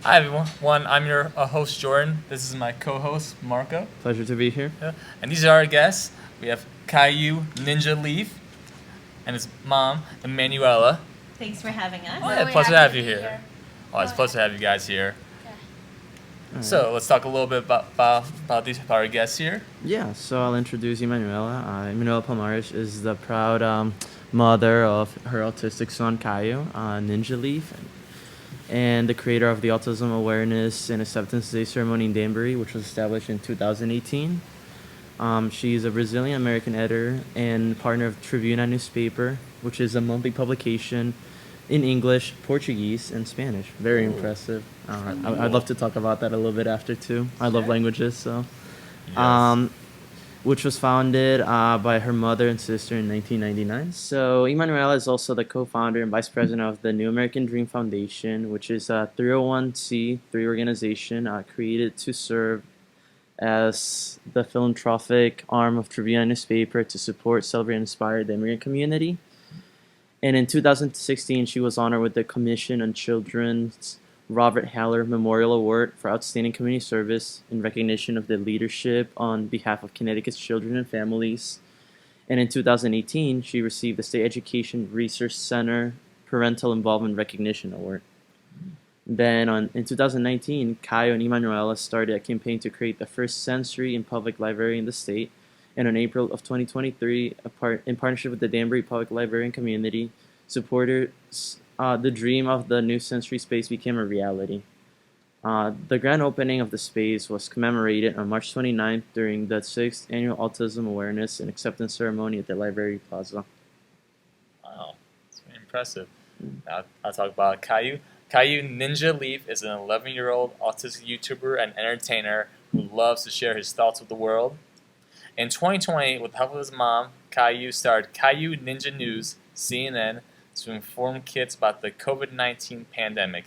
Hi everyone, I'm your host Jordan. This is my co-host Marco. Pleasure to be here. Yeah. And these are our guests. We have Caio Ninja Leaf and his mom Emanuela. Thanks for having us. Oh, yeah, pleasure to have you here. Oh, it's a pleasure to have you guys here. All So right. let's talk a little bit about these our guests here. Yeah, so I'll introduce Emanuela. Emanuela Palmares is the proud mother of her autistic son, Caio, Ninja Leaf, and the creator of the Autism Awareness and Acceptance Day ceremony in Danbury, which was established in 2018. She's a Brazilian-American editor and partner of Tribuna newspaper, which is a monthly publication in English, Portuguese, and Spanish. Very impressive. I'd love to talk about that a little bit after, too. I love languages, so. Yes. Which was founded by her mother and sister in 1999. So Emanuela is also the co-founder and vice president of the New American Dream Foundation, which is a 301c3 organization created to serve as the philanthropic arm of Tribuna newspaper to support, celebrate, and inspire the immigrant community. And in 2016, she was honored with the Commission on Children's Robert Haller Memorial Award for Outstanding Community Service in recognition of the leadership on behalf of Connecticut's children and families. And in 2018, she received the State Education Research Center Parental Involvement Recognition Award. Then in 2019, Caio and Emanuela started a campaign to create the first sensory and public library in the state. And in April of 2023, in partnership with the Danbury Public Library and community, supporters, the dream of the new sensory space became a reality. The grand opening of the space was commemorated on March 29th during the 6th Annual Autism Awareness and Acceptance Ceremony at the Library Plaza. Wow, it's very impressive. Now I'll talk about Caio. Caio Ninja Leaf is an 11-year-old autistic YouTuber and entertainer who loves to share his thoughts with the world. In 2020, with the help of his mom, Caio started Caio Ninja News, CNN, to inform kids about the COVID-19 pandemic.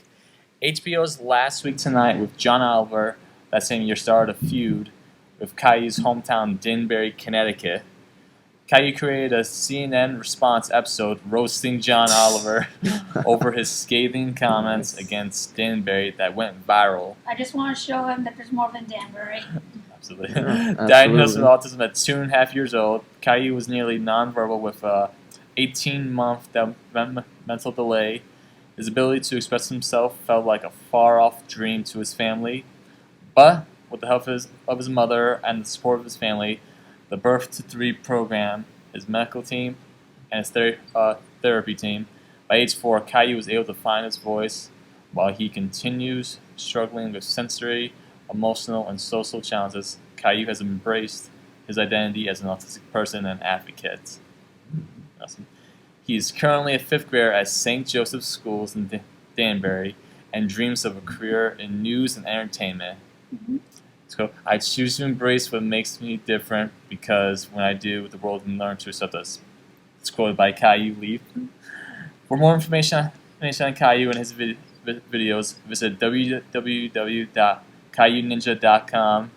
HBO's Last Week Tonight with John Oliver that same year started a feud with Caio's hometown, Danbury, Connecticut. Caio created a CNN response episode roasting John Oliver over his scathing comments against Danbury that went viral. I just want to show him that there's more than Danbury. Absolutely. Absolutely. Diagnosed with autism at 2.5 years old, Caio was nearly nonverbal with a 18-month mental delay. His ability to express himself felt like a far-off dream to his family. But with the help of his mother and the support of his family, the Birth to 3 program, his medical team, and his therapy team, by age 4, Caio was able to find his voice while he continues struggling with sensory, emotional, and social challenges. Caio has embraced his identity as an autistic person and advocate. Awesome. He is currently a 5th grader at St. Joseph's Schools in Danbury and dreams of a career in news and entertainment. Mm-hmm. So I choose to embrace what makes me different because when I do, the world can learn to accept us. It's quoted by Caio Leaf. For more information on Caio and his videos, visit www.caioninja.com.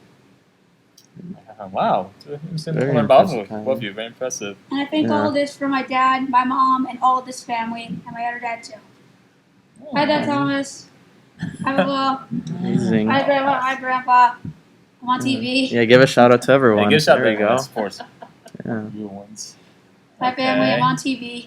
Wow, Very both impressive, of you, very impressive. And I thank all of this for my dad, my mom, and all of this family, and my other dad too. Hi, Dad Thomas. Hi, Bubba. Amazing. Hi, Grandma. Hi, Grandpa. I'm on TV. Yeah, give a shout out to everyone. Yeah, give a shout there you go. Of course. Yeah. Real ones. Hi, family. I'm on TV.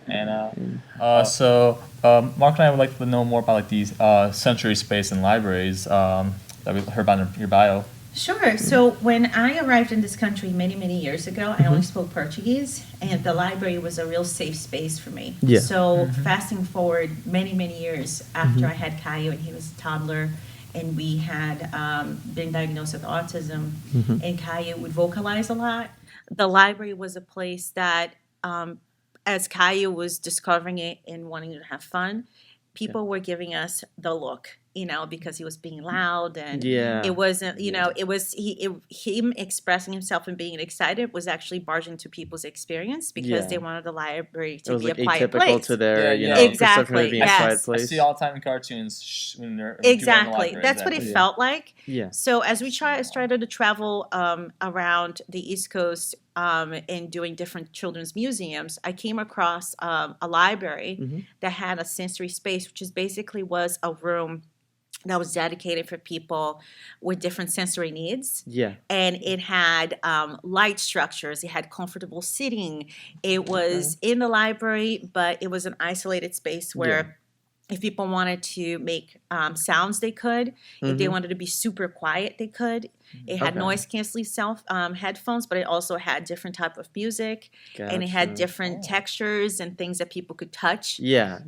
And so Mark and I would like to know more about like these sensory space and libraries that we heard about in your bio. Sure. So when I arrived in this country many, many years ago, I only spoke Portuguese, and the library was a real safe space for me. Yeah. So fasting forward many, many years after I had Caio and he was a toddler, and we had been diagnosed with autism, and Caio would vocalize a lot. The library was a place that, as Caio was discovering it and wanting to have fun, people were giving us the look, because he was being loud and it wasn't, it was him expressing himself and being excited was actually barging to people's experience because they wanted the library to be a quiet place. Atypical to their, exactly. perception of being a quiet place. I see all the time in cartoons when they're exactly. That's what it felt like. Yeah. So as we started to travel around the East Coast and doing different children's museums, I came across a library that had a sensory space, which is basically was a room that was dedicated for people with different sensory needs. Yeah. And it had light structures. It had comfortable sitting. It was in the library, but it was an isolated space where if people wanted to make sounds, they could. If they wanted to be super quiet, they could. It had noise canceling headphones, but it also had different type of music, and it had different textures and things that people could touch. Yeah.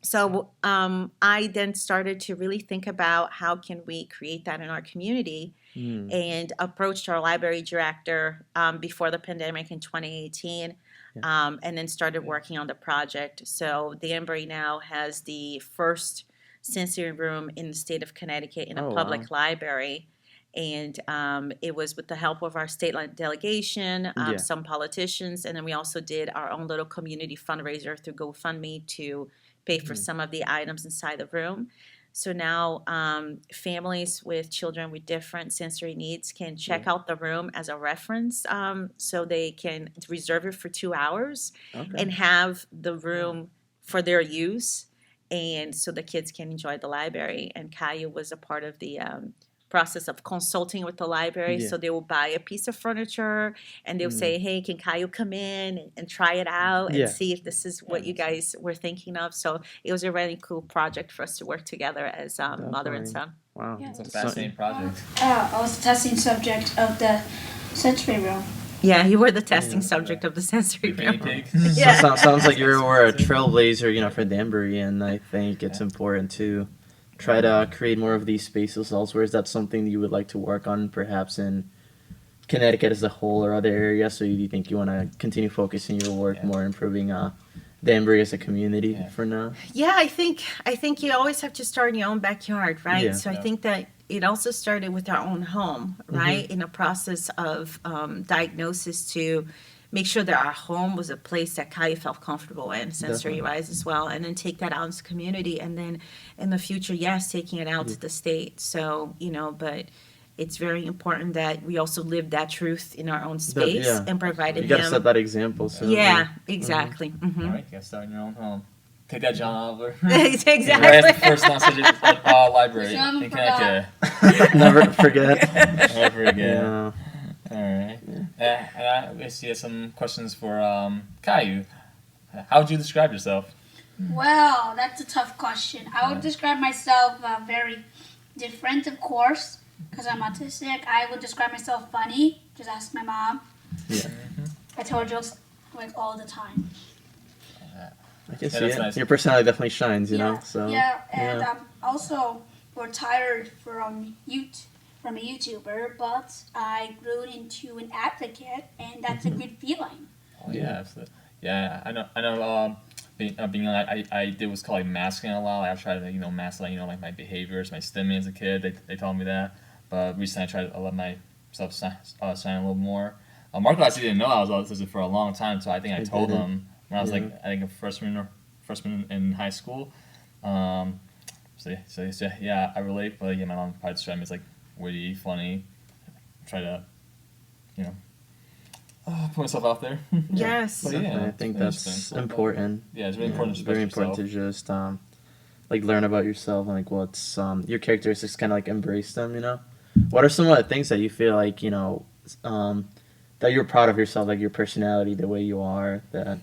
So I then started to really think about how can we create that in our community, and approached our library director before the pandemic in 2018. And then started working on the project. So Danbury now has the first sensory room in the state of Connecticut in a public library. And it was with the help of our state delegation, some politicians, and then we also did our own little community fundraiser through GoFundMe to pay for some of the items inside the room. So now families with children with different sensory needs can check out the room as a reference, so they can reserve it for 2 hours and have the room for their use, and so the kids can enjoy the library. And Caio was a part of the process of consulting with the library. So they will buy a piece of furniture and they'll say, hey, can Caio come in and try it out and see if this is what you guys were thinking of. So it was a really cool project for us to work together as mother and son. Wow. It's a fascinating project. I was the testing subject of the sensory room. Yeah, you were the testing subject of the sensory Guinea room. pig. Sounds like you were a trailblazer, for Danbury, and I think it's important to try to create more of these spaces elsewhere. Is that something that you would like to work on, perhaps in Connecticut as a whole or other areas? So you think you want to continue focusing your work more, improving Danbury as a community for now? Yeah, I think you always have to start in your own backyard, right? Yeah. So I think that it also started with our own home, right? In a process of diagnosis to make sure that our home was a place that Caio felt comfortable in, sensory-wise as well, and then take that out into the community, and then in the future, taking it out to the state. So, but it's very important that we also live that truth in our own space and provide it. You got to set that example. So exactly. All right, you got to start in your own home. Take that, John Oliver. Exactly. Right after the first non-subject library in Connecticut. Never forget. Never forget. Yeah. All right. And I see you have some questions for Caio. How would you describe yourself? Well, that's a tough question. I would describe myself very different, of course, because I'm autistic. I would describe myself funny. Just ask my mom. Yeah. I tell her jokes like all the time. I can see it. Nice. Your personality definitely shines, you know. So and I'm also retired from a YouTuber, but I grew into an advocate, and that's a good feeling. Oh yeah, absolutely. Yeah, I know. Being I did what's called masking a lot. I tried to mask like my behaviors, my stimming as a kid. They told me that, but recently I tried to let myself shine a little more. Marco actually didn't know I was autistic for a long time, so I think I told him when I was I think a freshman in high school. So I relate, but my mom probably described me as like witty, funny. Try to, put myself out there. Yes. But I think that's important. Yeah, it's really important to very important to just learn about yourself and what's your characteristics, kind of embrace them. What are some of the things that you feel like that you're proud of yourself, like your personality, the way you are, that.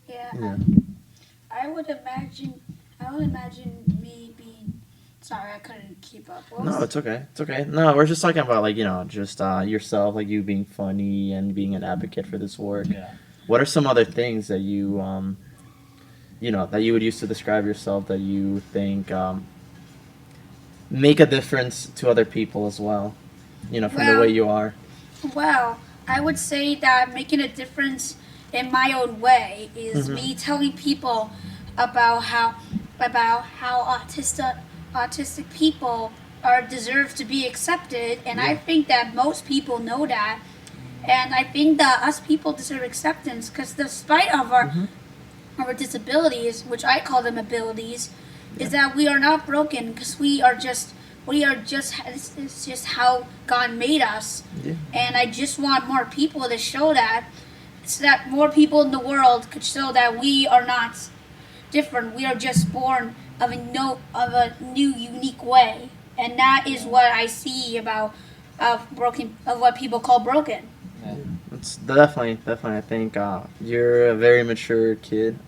Yeah. I would imagine me being. Sorry, I couldn't keep up. No, it's okay. It's okay. No, we're just talking about just yourself, you being funny and being an advocate for this work. Yeah. What are some other things that you that you would use to describe yourself that you think make a difference to other people as well? From the way you are. Well, I would say that making a difference in my own way is me telling people about how autistic people deserve to be accepted, and I think that most people know that, and I think that us people deserve acceptance because despite of our disabilities, which I call them abilities, is that we are not broken because it's just how God made us, and I just want more people to show that, so that more people in the world could show that we are not different. We are just born of a new unique way, and that is what I see about of what people call broken. Yeah. It's definitely. I think you're a very mature kid.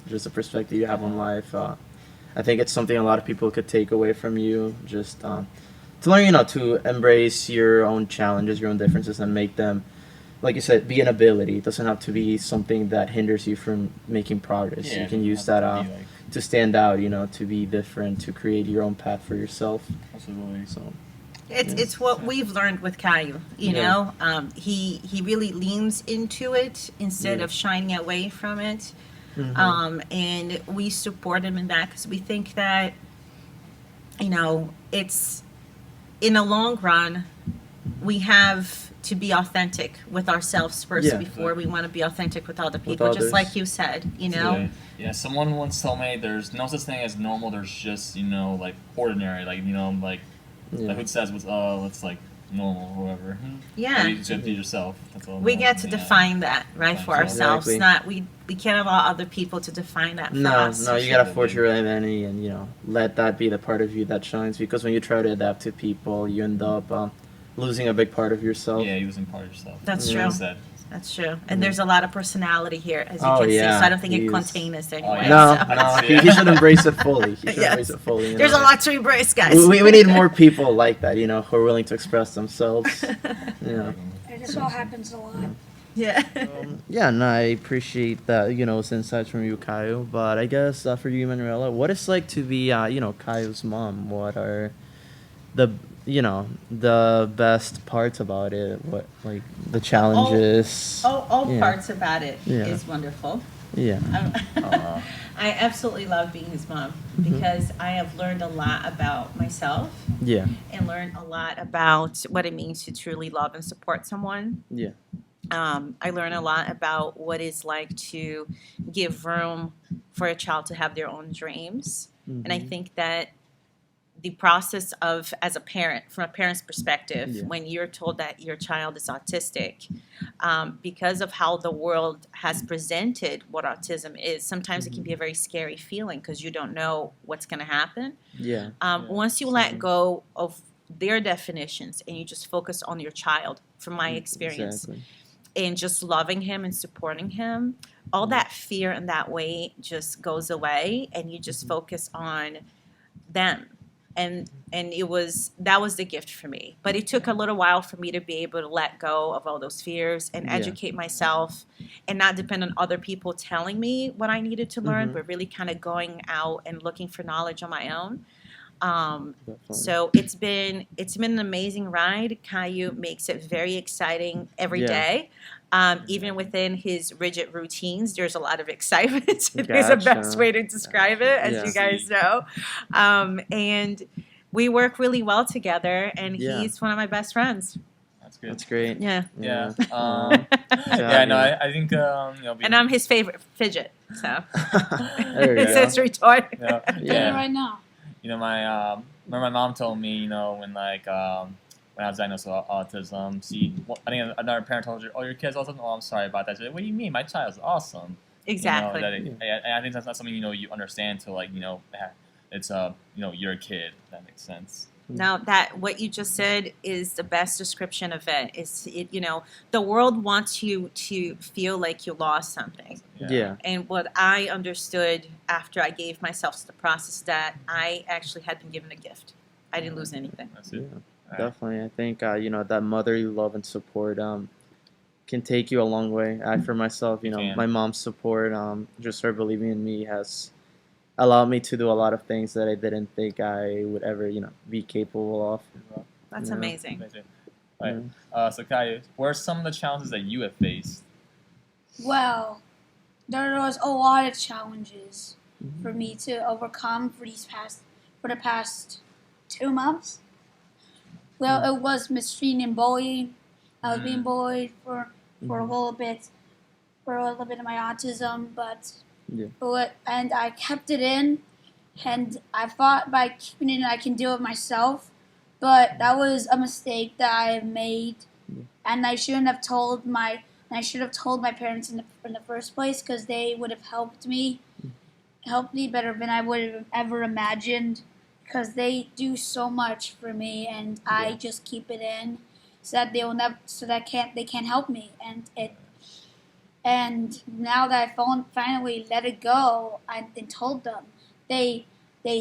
Just the perspective you have on life. I think it's something a lot of people could take away from you. Just to learn, to embrace your own challenges, your own differences, and make them, like you said, be an ability. It doesn't have to be something that hinders you from making progress. Yeah, You can use it that doesn't have to be, to stand out. To be different, to create your own path for yourself. absolutely. So. It's what we've learned with Caio, Yeah. he really leans into it instead Yeah. of shining away from it. Mhm. And we support him in that because we think that, it's in the long run, we have to be authentic with ourselves first Yeah. before we want to be authentic with other With people, others. just like you said, Yeah, someone once told me there's no such thing as normal. There's just like ordinary. Like like Yeah. who says what's like normal or whatever. Yeah. You just be yourself. That's all. We get to Yeah. define that, right, for ourselves. Exactly. Not we can't allow other people to define that for No, us. no, you gotta forge your own identity and let that be the part of you that shines. Because when you try to adapt to people, you end up losing a big part of yourself. Yeah, you losing part of yourself. That's Yeah. true. Said. That's true. And there's a lot of personality here, as you Oh, can see. yeah. So I don't think it He's- contains us anyway. No, so. no, he should embrace it fully. He should Yes. embrace it fully. There's a lot to embrace, guys. We need more people like that, who are willing to express themselves. Yeah. It just all happens a lot. Yeah. Yeah, no, I appreciate that, those insights from you, Caio. But I guess for you, Emanuela, what it's like to be, Caio's mom? What are the best parts about it? What, like, the challenges? All Yeah. parts about it is Yeah. wonderful. Yeah. I absolutely love being his mom because I have learned a lot about myself Yeah. and learned a lot about what it means to truly love and support someone. Yeah. I learn a lot about what it's like to give room for a child to have their own dreams. And I think that the process of, as a parent, from a parent's perspective, Yeah. when you're told that your child is autistic, because of how the world has presented what autism is, sometimes it can be a very scary feeling because you don't know what's going to happen. Yeah. Once you let go of their definitions and you just focus on your child, from my experience, Exactly. and just loving him and supporting him, all that fear and that weight just goes away, and you just focus on them. And that was the gift for me. But it took a little while for me to be able to let go of all those fears and Yeah. educate myself and not depend on other people telling me what I needed to learn, but really kind of going out and looking for knowledge on my own. Definitely. So it's been an amazing ride. Caio makes it very exciting every Yeah. day. Even within his rigid routines, there's a lot of excitement. There's the best Gotcha. way to describe it, as Yeah. you guys know. And we work really well together, and Yeah. he's one of my best friends. That's good. That's great. Yeah. Yeah. Yeah, No, I think And I'm his favorite fidget. So There you it's go. his toy. Yeah. Doing it Yeah. right now. My remember my mom told me, when when I was diagnosed with autism, I think another parent told her, "Oh, your kid's autism." Oh, I'm sorry about that. She said, "What do you mean? My child's awesome." Exactly. And I think that's not something you understand till it's you're a kid. If that makes sense. No, that what you just said is the best description of it. The world wants you to feel like you lost something. Yeah. And what I understood after I gave myself to the process, that I actually had been given a gift. I didn't lose anything. That's it. Yeah. All right. Definitely. I think, that motherly love and support can take you a long way. For myself, Can. my mom's support, just her believing in me has allowed me to do a lot of things that I didn't think I would ever, be capable of. That's Yeah. amazing. Right. So Kai, what are some of the challenges that you have faced? Well, there was a lot of challenges for me to overcome for the past 2 months. Well, it was mistreating and bullying. I was being bullied for a little bit of my autism, and I kept it in, and I thought by keeping it in I can deal with myself, but that was a mistake that I made, and I shouldn't have told my parents in the first place, because they would have helped me, helped me better than I would have ever imagined, because they do so much for me, and I Yeah. just keep it in, so that they will never, so that they can't help me, and now that I finally let it go and told them, they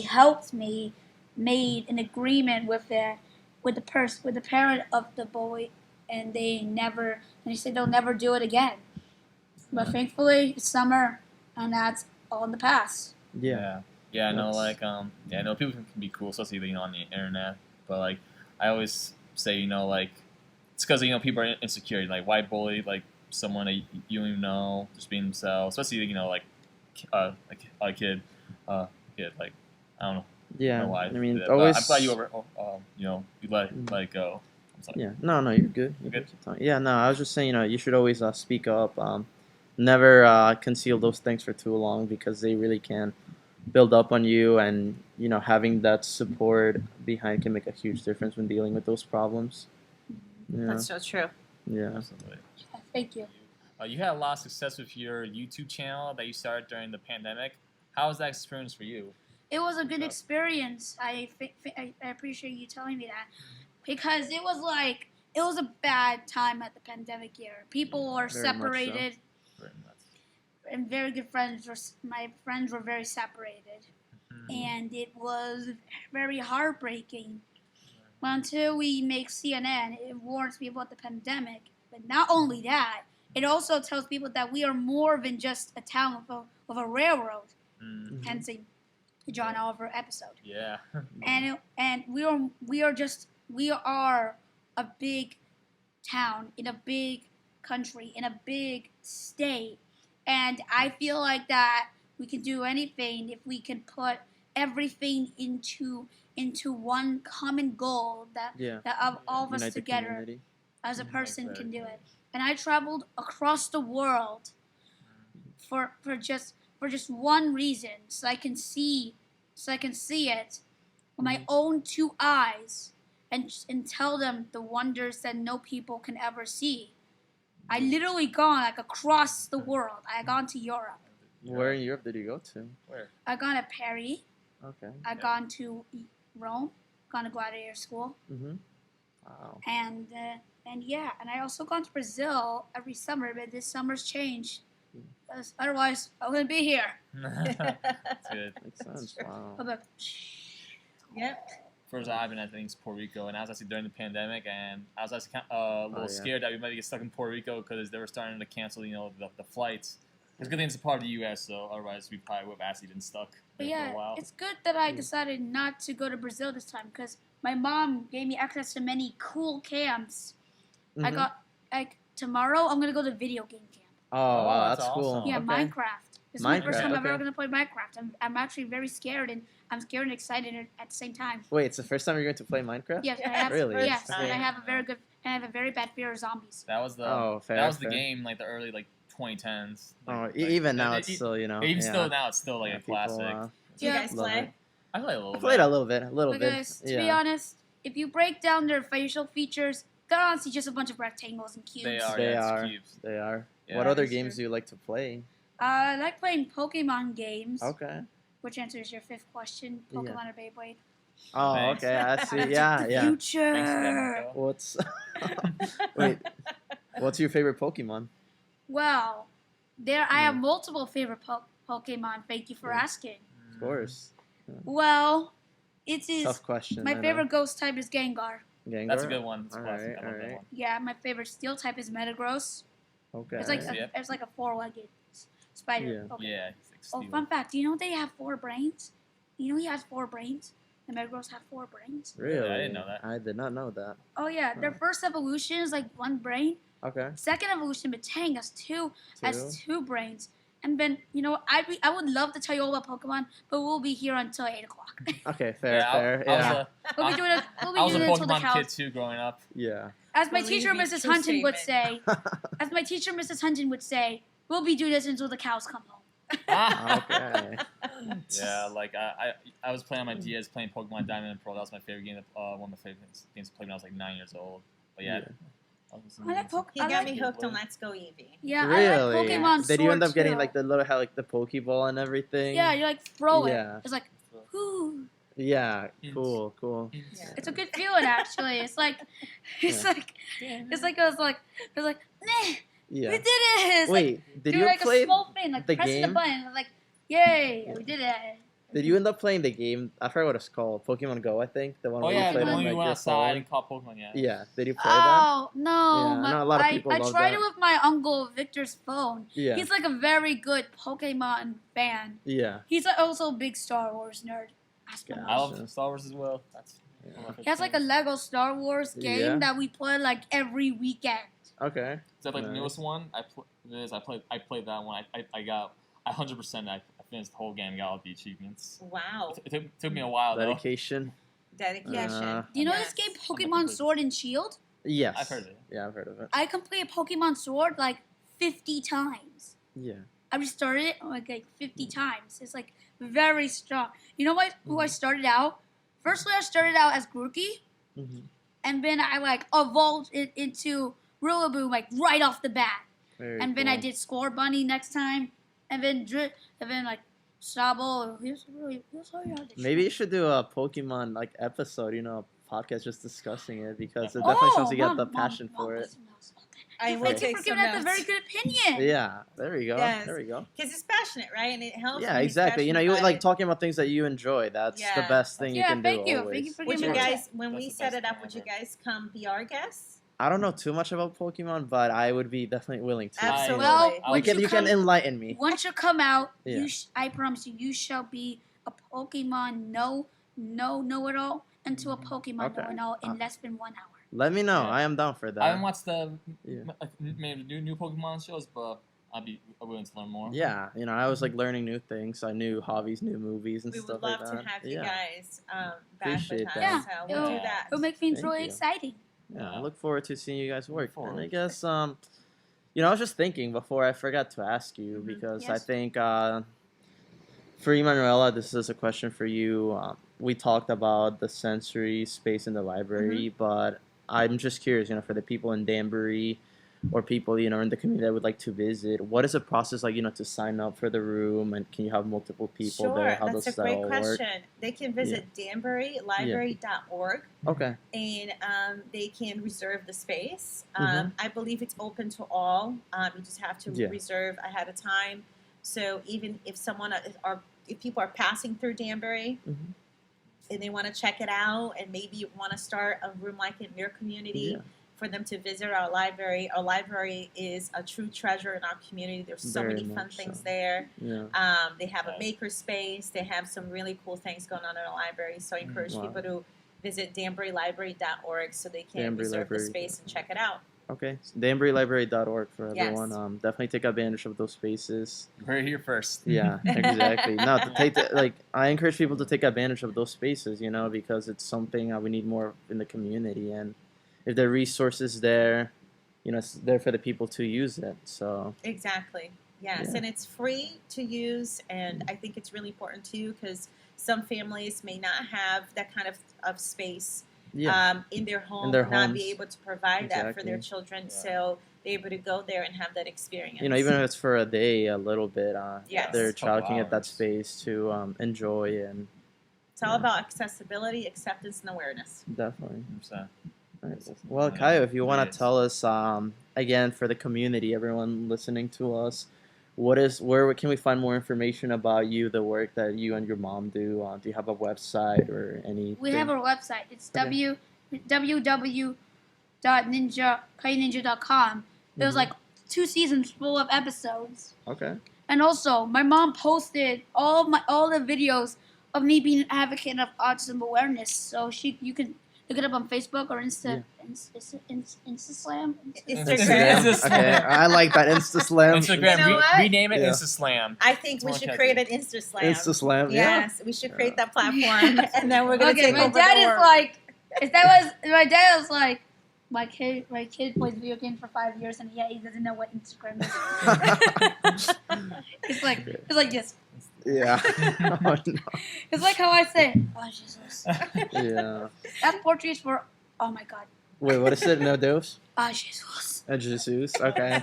helped me, made an agreement with the parent of the boy, and they said they'll never do it again. But thankfully, it's summer, and that's all in the past. Yeah. Yeah, I know, That's- I know people can be cool, especially, on the internet, but, I always say, it's because, people are insecure, why bully, someone that you don't even know, just being themselves, especially, a kid, I don't know Yeah. why. I mean, But always. I'm glad you let it go. I'm sorry. Yeah. No, you're good. You're Good? good. Yeah. No, I was just saying, you should always speak up. Never conceal those things for too long, because they really can build up on you, and having that support behind can make a huge difference when dealing with those problems. Yeah. That's so true. Yeah. Absolutely. Yeah, thank you. You had a lot of success with your YouTube channel that you started during the pandemic. How was that experience for you? It was a good experience. I appreciate you telling me that, because it was a bad time at the pandemic year. People were Very much so. separated, Very much. and very good friends. My friends were very separated, and it was very heartbreaking. Well, until we make CNN, it warns people about the pandemic. But not only that, it also tells people that we are more than just a town of a railroad. Mm. Hence a John Oliver episode. Yeah. And we are a big town in a big country in a big state, and I feel like that we can do anything if we can put everything into one common goal that all of us Unite the together community. as a person can Exactly. do it. And I traveled across the world for just one reason, so I can see it with my own two eyes, and tell them the wonders that no people can ever see. I literally gone across the world. I gone to Europe. Where in Europe did you go to? Where? I gone to Paris. Okay. I gone to Rome. Gone to Gladiator School. Mhm. Wow. And I also gone to Brazil every summer, but this summer's changed. 'Cause otherwise, I wouldn't be here. That's good. Makes sense. Wow. I'm like, Yep. First I've been, I think, it's Puerto Rico, and I was actually during the pandemic, and I was actually a little scared that we might get stuck in Puerto Rico because they were starting to cancel, the flights. It's a good thing it's a part of the U.S., so otherwise we probably would have actually been stuck but there for a while. it's good that I decided not to go to Brazil this time, because my mom gave me access to many cool camps. I Mhm. got tomorrow I'm gonna go to video game camp. Oh, wow, that's that's cool. awesome. Yeah, Okay. Minecraft. This is my first Minecraft, time I'm ever okay. gonna play Minecraft. I'm actually very scared, and I'm scared and excited at the same time. Wait, it's the first time you're going to play Minecraft? Yes, I Yes, have. Really? Yes, First and I time. have a very bad fear of zombies. That was the Fair, that was the fair. game, the early 2010s. Even now it's still, even still now it's still yeah, a people, classic. Do you Yeah. guys Love play? it. I play a little I bit. played a little But bit. guys, to be honest, if you break down their facial features, they're honestly just a bunch of rectangles and cubes. They are. They yeah, it's are. cubes. They are. Yeah. What other That is games true. do you like to play? I like playing Pokemon games, Okay. which answers your fifth question. Yeah. Pokemon or Beyblade? Oh, Thanks. okay. I see. The Yeah. future. Thanks for that, Marco. What's wait? What's your favorite Pokemon? Well, I have multiple favorite Pokemon. Thank you for Yeah. asking. Of course. Well, it is Tough question. my I know. favorite ghost type is Gengar. Gengar? That's a good one. That's a All classic. right, I love all that right. one. Yeah, my favorite steel type is Metagross. Okay. It's like Yeah. it's like a four-legged spider. Yeah. Okay. Yeah. He's Oh, steel. fun fact! Do you know they have 4 brains? You know he has 4 brains. The Metagross have 4 brains. Really? I didn't know that. I did not know that. Oh yeah, their first evolution is like 1 brain. Okay. Second evolution, Batang has two Two? 2 brains. And then I would love to tell you all about Pokemon, but we'll be here until 8 o'clock. Okay. Fair. Yeah, fair. I was Yeah. We'll be doing it. We'll be I was a doing it until the Pokemon kid cows. too growing up. Yeah. As my Believe teacher, me, Mrs. true Hunton, would statement. say, as my teacher, Mrs. Hunton would say, we'll be doing this until the cows come home. Okay. Yeah, I was playing on my DS, playing Pokemon Diamond and Pearl. That was my favorite game. One of my favorite games to play when I was like 9 years old. But yeah, I like He I got like, me hooked on Let's Go Eevee. yeah, Really? I like Pokemon Did you end Sword up getting too. like the little like the Pokeball and everything? Yeah, you like throw Yeah. it. It's like, whoo. Yeah. Cool. Yeah. It's a good feeling actually. It's like, it's Yeah. like, it's like it was like, nah, Yeah. we did it. It's like, Wait, did do you like play a small thing, like the pressing game? the button, like, yay, Yeah. we did it. Did you end up playing the game? I forgot what it's called. Pokemon Go, I think. The one Oh where yeah, you played the on one like you went your outside phone. and caught Pokemon. Yeah. Yeah. Did you play that? Oh no! Yeah, I know a lot of people I love tried that. it with my uncle Victor's phone. Yeah. He's like a very good Pokemon fan. Yeah. He's like also a big Star Wars nerd. Ask him. Yeah. I love Star Wars as well. That's Yeah. one of my He has like a favorite Lego Star Wars game Yeah. that we play like every weekend. Okay. games. Is that like the Nice. newest one? I played that one. I got 100%. I finished the whole game. Got all the achievements. Wow. It took me a while though. Dedication. Dedication. Do you know Yes. this game Pokemon Sword and Shield? Yes. I've heard of it. Yeah, I've heard of it. I completed Pokemon Sword like 50 times. Yeah. I restarted it like 50 times. It's like very strong. You know what? Who I started out? Firstly, I started out as Grookey, Mm-hmm. and then I like evolved it into Rillaboom like right off the bat. Very And then I cool. did Score Bunny next time, and then like Snobble. Here's how you have to Maybe you should do a Pokemon like episode, a podcast just discussing it because it definitely sounds like you got the passion for it. I will Thank you take for some giving us a notes. very good opinion. Yeah, there we go. Yes. There we go. Because it's passionate, right? And it helps. Yeah, when he's exactly. You passionate about like it. talking about things that you enjoy. That's the Yeah. best thing you Yeah, can thank do you. always. Thank you for Would giving you me a guys, when That's we the set best it up, thing would you ever. guys come be our guests? I don't know too much about Pokemon, but I would be definitely willing to. Absolutely. Well, I You once can you you can come- enlighten me. Once you come out, Yeah. I promise you, you shall be a Pokemon know it all into a Pokemon Okay. know it all in less than 1 hour. Let me know. Yeah. I am down for that. I haven't watched the Yeah. maybe new Pokemon shows, but I'd be willing to learn more. Yeah, I was like learning new things. I knew hobbies, new movies, and We stuff would love like to that. have you yeah. guys back Appreciate with us. that. Yeah, So we'll do that. It'll make things Thank really you. exciting. Yeah, I look forward to seeing you guys work. And forward. I guess, I was just thinking before I forgot to ask you Mhm. because I Yes. think for Emanuela, this is a question for you. We talked about the sensory space in the library, but I'm just curious, for the people in Danbury or people, in the community that would like to visit, what is the process like, to sign up for the room, and can you have multiple people Sure, there? How that's does a that great all question. They can visit danburylibrary.org. work? Okay. And they can reserve the space. Mhm. I believe it's open to all. You just have to Yeah. reserve ahead of time. So even if if people are passing through Danbury Mhm. and they want to check it out, and maybe you want to start a room like in your community Yeah. for them to visit our library. Our library is a true treasure in our community. There's so Very many fun much things so. there. Yeah. They have a Right. maker space. They have some really cool things going on in the library. So I encourage Wow. people to visit danburylibrary.org so they can Danbury reserve the Library. space and check it out. Okay. DanburyLibrary.org for Yes. everyone. Definitely take advantage of those spaces. You heard it here first. Yeah, exactly. No, I encourage people to take advantage of those spaces, because it's something we need more in the community. And if there are resources there, it's there for the people to use it. So, Exactly. Yes, Yeah. and it's free to use, and I think it's really important too because some families may not have that kind of space yeah. in their home, their not be homes. able to provide that for Exactly. their children. Yeah. So they're able to go there and have that experience. Even if it's for a day, a little bit, Yes. their Couple child can get that hours. space to enjoy and It's all Yeah. about accessibility, acceptance, and awareness. definitely. 100%. Right. Well, Yeah. Caio, if you want Yes. to tell us again for the community, everyone listening to us, where can we find more information about you, the work that you and your mom do? Do you have a website or anything? We have our website. It's Okay. www.caioninja.com. It was Mhm. like 2 seasons full of episodes. Okay. And also, my mom posted all the videos of me being an advocate of autism awareness. So you can look it up on Facebook or Instaslam. Instagram. Instagram. Okay, I like that Instaslam. Instagram. You know what? Rename it Yeah. Instaslam. I think we Come on, should Kathy. create an Instaslam. Instaslam. Yeah. Yes, we should create that platform, and then we're gonna Okay, take my over dad the is world. like, my dad was like, my kid plays video games for 5 years and he doesn't know what Instagram is. It's like this. Yeah. Oh, no. It's like how I say, oh Jesus. Yeah. That portraits were, oh my God. Wait, what is it? No dose? Jesus. Jesus. Okay.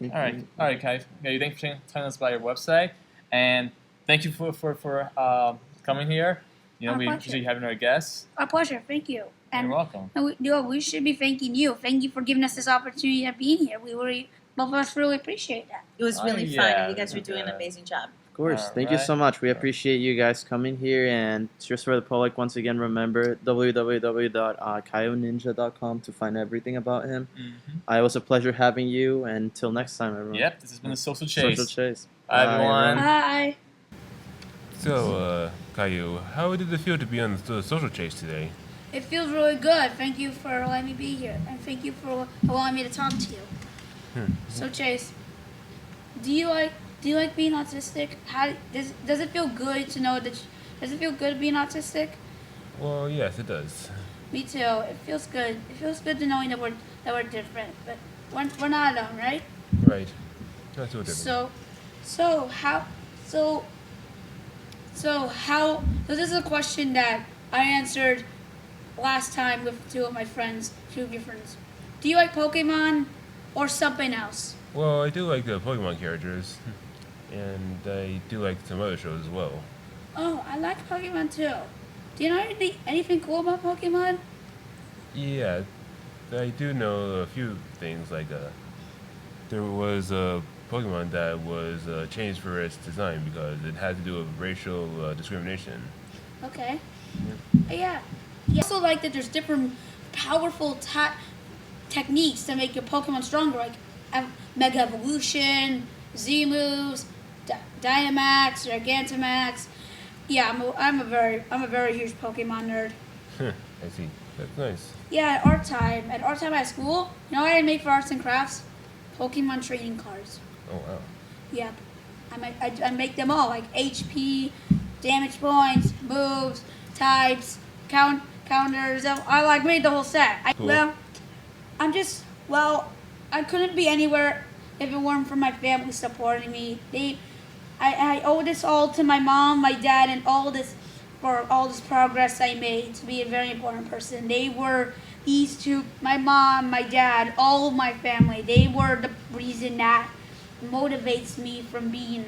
All right, Kai. Yeah, thanks for telling us about your website, and thank you for coming here. You know, Our we pleasure. appreciate you having our guests. Our pleasure. Thank you. And You're welcome. we should be thanking you. Thank you for giving us this opportunity of being here. Both of us really appreciate that. It was really Oh, fun, yeah, and you guys were doing an yeah. amazing job. Of course. Thank you Alright. so much. We appreciate you guys coming here. And just for the public, once again, remember www.caioninja.com to find everything about him. Mm-hmm. It was a pleasure having you. And until next time, everyone. Yep, this has been the Social Chase. Social Chase. Bye, everyone. Bye. So, Caio, how did it feel to be on the Social Chase today? It feels really good. Thank you for letting me be here, and thank you for allowing me to talk to you. So, Chase, do you like being autistic? How does it feel good to know that? Does it feel good being autistic? Well, yes, it does. Me too. It feels good. It feels good to knowing that we're different, but we're not alone, right? Right. Not so different. So this is a question that I answered last time with two of your friends. Do you like Pokemon or something else? Well, I do like the Pokemon characters, and I do like some other shows as well. Oh, I like Pokemon too. Do you know anything cool about Pokemon? Yeah, I do know a few things, like there was a Pokemon that was changed for its design because it had to do with racial discrimination. Okay. Yeah. I also like that there's different powerful techniques to make your Pokemon stronger, like Mega Evolution, Z moves, Dynamax, Gigantamax. Yeah, I'm a very huge Pokemon nerd. I see. That's nice. Yeah, at art time at school, you know what I made for arts and crafts? Pokemon trading cards. Oh wow. Yep. I make them all, like HP, damage points, moves, types, counters. I made the whole set. Cool. I couldn't be anywhere if it weren't for my family supporting me. I owe this all to my mom, my dad, and for all this progress I made to be a very important person. They were these two, my mom, my dad, all of my family. They were the reason that motivates me from being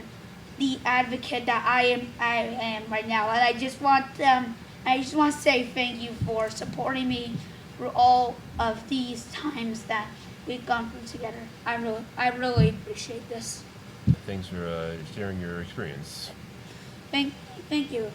the advocate that I am right now. And I just want to say thank you for supporting me through all of these times that we've gone through together. I really appreciate this. Thanks for sharing your experience. Thank you.